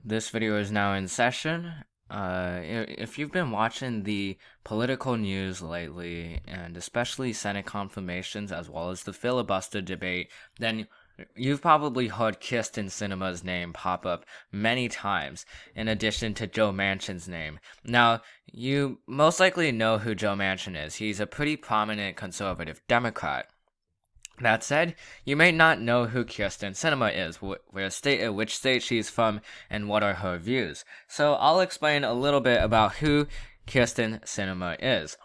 This video is now in session. If you've been watching the political news lately, and especially Senate confirmations as well as the filibuster debate, then you've probably heard Kyrsten Sinema's name pop up many times, in addition to Joe Manchin's name. Now, you most likely know who Joe Manchin is. He's a pretty prominent conservative Democrat. That said, you may not know who Kyrsten Sinema is, which state she's from, and what are her views. So I'll explain a little bit about who Kyrsten Sinema is.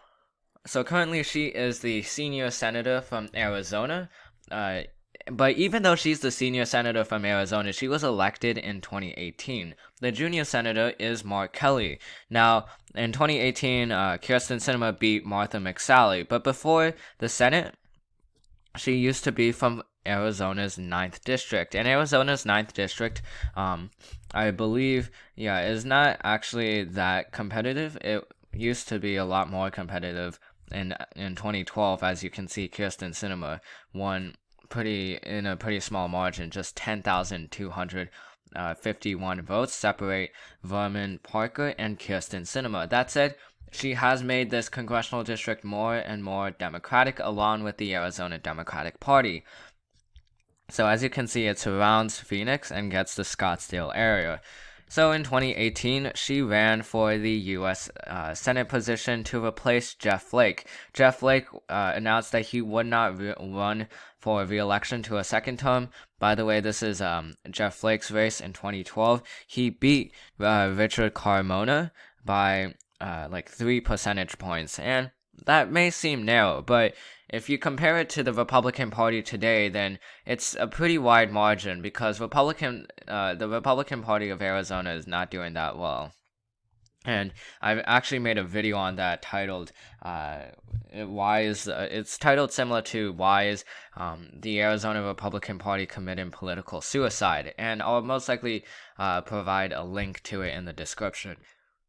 So currently she is the senior senator from Arizona. But even though she's the senior senator from Arizona, she was elected in 2018. The junior senator is Mark Kelly. Now, in 2018, Kyrsten Sinema beat Martha McSally. But before the Senate, she used to be from Arizona's 9th district, and Arizona's 9th district, I believe, is not actually that competitive. It used to be a lot more competitive in 2012. As you can see, Kyrsten Sinema won in a pretty small margin, just 10,251 votes separate Vermin Parker and Kyrsten Sinema. That said, she has made this congressional district more and more Democratic, along with the Arizona Democratic Party. So as you can see, it surrounds Phoenix and gets the Scottsdale area. So in 2018, she ran for the U.S. Senate position to replace Jeff Flake. Jeff Flake announced that he would not run for re-election to a second term. By the way, this is Jeff Flake's race in 2012. He beat Richard Carmona by like 3 percentage points, and that may seem narrow, but if you compare it to the Republican Party today, then it's a pretty wide margin because the Republican Party of Arizona is not doing that well. And I've actually made a video on that titled, it's titled similar to why is the Arizona Republican Party committing political suicide, and I'll most likely provide a link to it in the description.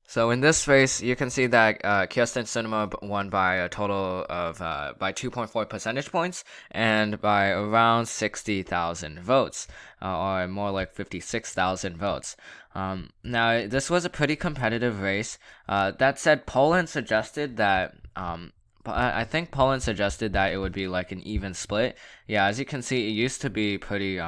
So in this race, you can see that Kyrsten Sinema won by a total of by 2.4 percentage points and by around 60,000 votes, or more like 56,000 votes. Now, this was a pretty competitive race. That said, Poland suggested that I think Poland suggested that it would be like an even split. Yeah, as you can see, it used to be pretty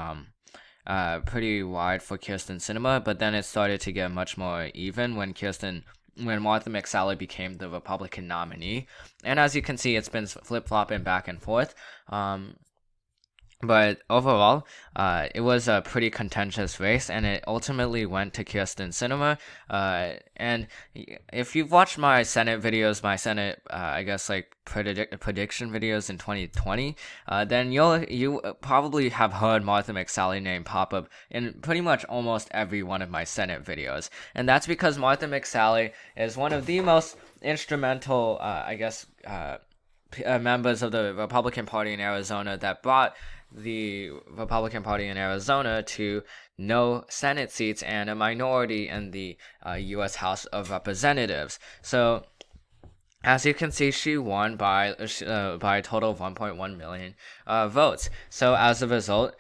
wide for Kyrsten Sinema, but then it started to get much more even when Martha McSally became the Republican nominee. And as you can see, it's been flip-flopping back and forth. But overall, it was a pretty contentious race, and it ultimately went to Kyrsten Sinema. And if you've watched my Senate videos, I guess like prediction videos in 2020, then you probably have heard Martha McSally name pop up in pretty much almost every one of my Senate videos, and that's because Martha McSally is one of the most instrumental, members of the Republican Party in Arizona that brought the Republican Party in Arizona to no Senate seats and a minority in the U.S. House of Representatives. So, as you can see, she won by a total of 1.1 million votes. So, as a result,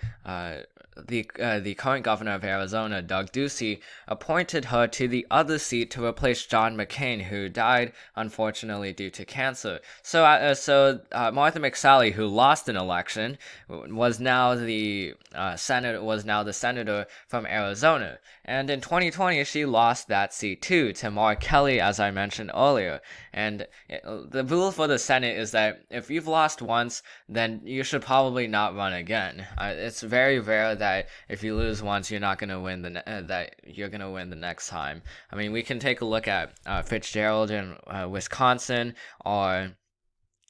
the current governor of Arizona, Doug Ducey, appointed her to the other seat to replace John McCain, who died unfortunately due to cancer. So Martha McSally, who lost an election, was now the senator from Arizona. And in 2020, she lost that seat too to Mark Kelly, as I mentioned earlier. And the rule for the Senate is that if you've lost once, then you should probably not run again. It's very rare that if you lose once, you're not gonna win that you're gonna win the next time. I mean, we can take a look at Fitzgerald in Wisconsin, or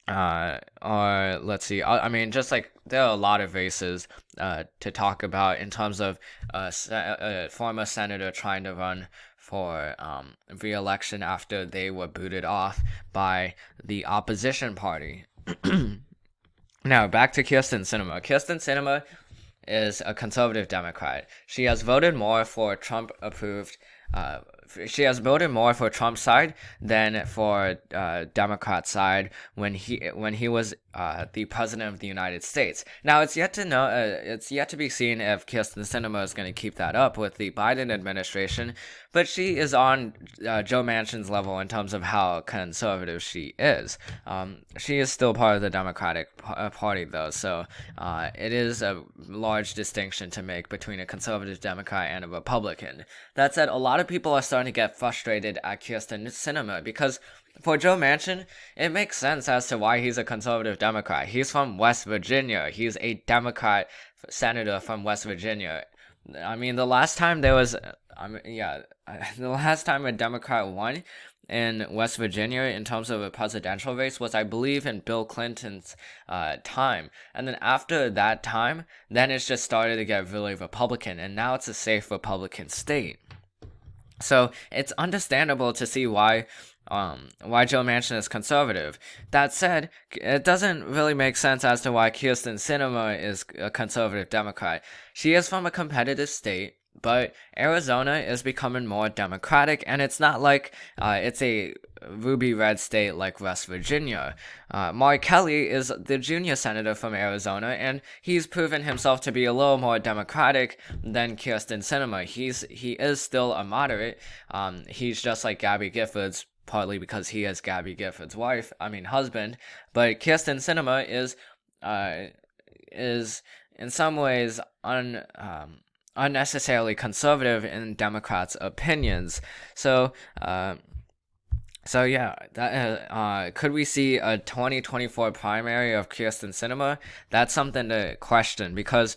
let's see. I mean, just like there are a lot of races to talk about in terms of a former senator trying to run for re-election after they were booted off by the opposition party. Now, back to Kyrsten Sinema. Kyrsten Sinema is a conservative Democrat. She has voted more for Trump-approved she has voted more for Trump's side than for Democrat side when he was the president of the United States. Now it's yet to be seen if Kyrsten Sinema is going to keep that up with the Biden administration, but she is on Joe Manchin's level in terms of how conservative she is. She is still part of the Democratic Party though, so it is a large distinction to make between a conservative Democrat and a Republican. That said, a lot of people are starting to get frustrated at Kyrsten Sinema because for Joe Manchin, it makes sense as to why he's a conservative Democrat. He's from West Virginia. He's a Democrat senator from West Virginia. I mean, the last time the last time a Democrat won in West Virginia in terms of a presidential race was, I believe, in Bill Clinton's time. And then after that time, then it's just started to get really Republican, and now it's a safe Republican state. So it's understandable to see why Joe Manchin is conservative. That said, it doesn't really make sense as to why Kyrsten Sinema is a conservative Democrat. She is from a competitive state, but Arizona is becoming more Democratic, and it's not like it's a ruby red state like West Virginia. Mark Kelly is the junior senator from Arizona, and he's proven himself to be a little more Democratic than Kyrsten Sinema. He is still a moderate. He's just like Gabby Giffords, partly because he is Gabby Giffords' husband. But Kyrsten Sinema is in some ways unnecessarily conservative in Democrats' opinions. So could we see a 2024 primary of Kyrsten Sinema? That's something to question because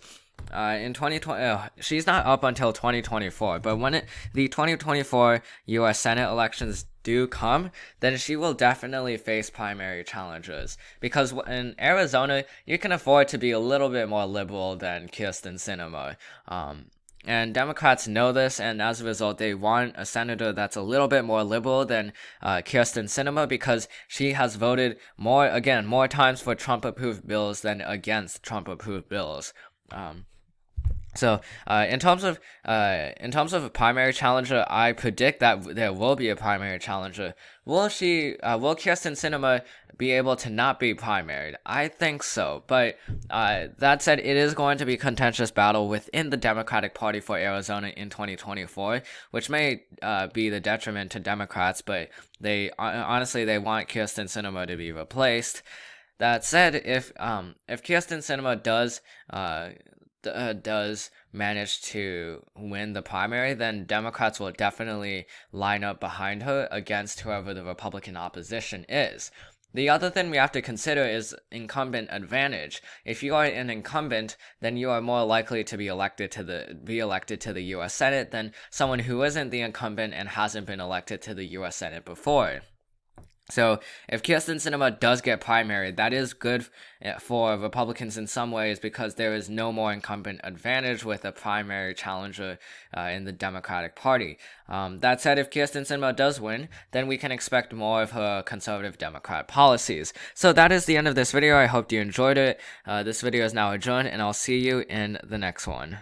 in 2020, she's not up until 2024. But when the 2024 U.S. Senate elections do come, then she will definitely face primary challenges. Because in Arizona, you can afford to be a little bit more liberal than Kyrsten Sinema. And Democrats know this, and as a result, they want a senator that's a little bit more liberal than Kyrsten Sinema because she has voted more times for Trump-approved bills than against Trump-approved bills. So, in terms of a primary challenger, I predict that there will be a primary challenger. Will Kyrsten Sinema be able to not be primaried? I think so, but that said, it is going to be a contentious battle within the Democratic Party for Arizona in 2024, which may be the detriment to Democrats, but they honestly want Kyrsten Sinema to be replaced. That said, if Kyrsten Sinema does manage to win the primary, then Democrats will definitely line up behind her against whoever the Republican opposition is. The other thing we have to consider is incumbent advantage. If you are an incumbent, then you are more likely to be elected to the U.S. Senate than someone who isn't the incumbent and hasn't been elected to the U.S. Senate before. So if Kyrsten Sinema does get primaried, that is good for Republicans in some ways because there is no more incumbent advantage with a primary challenger in the Democratic Party. That said, if Kyrsten Sinema does win, then we can expect more of her conservative Democrat policies. So that is the end of this video. I hope you enjoyed it. This video is now adjourned, and I'll see you in the next one.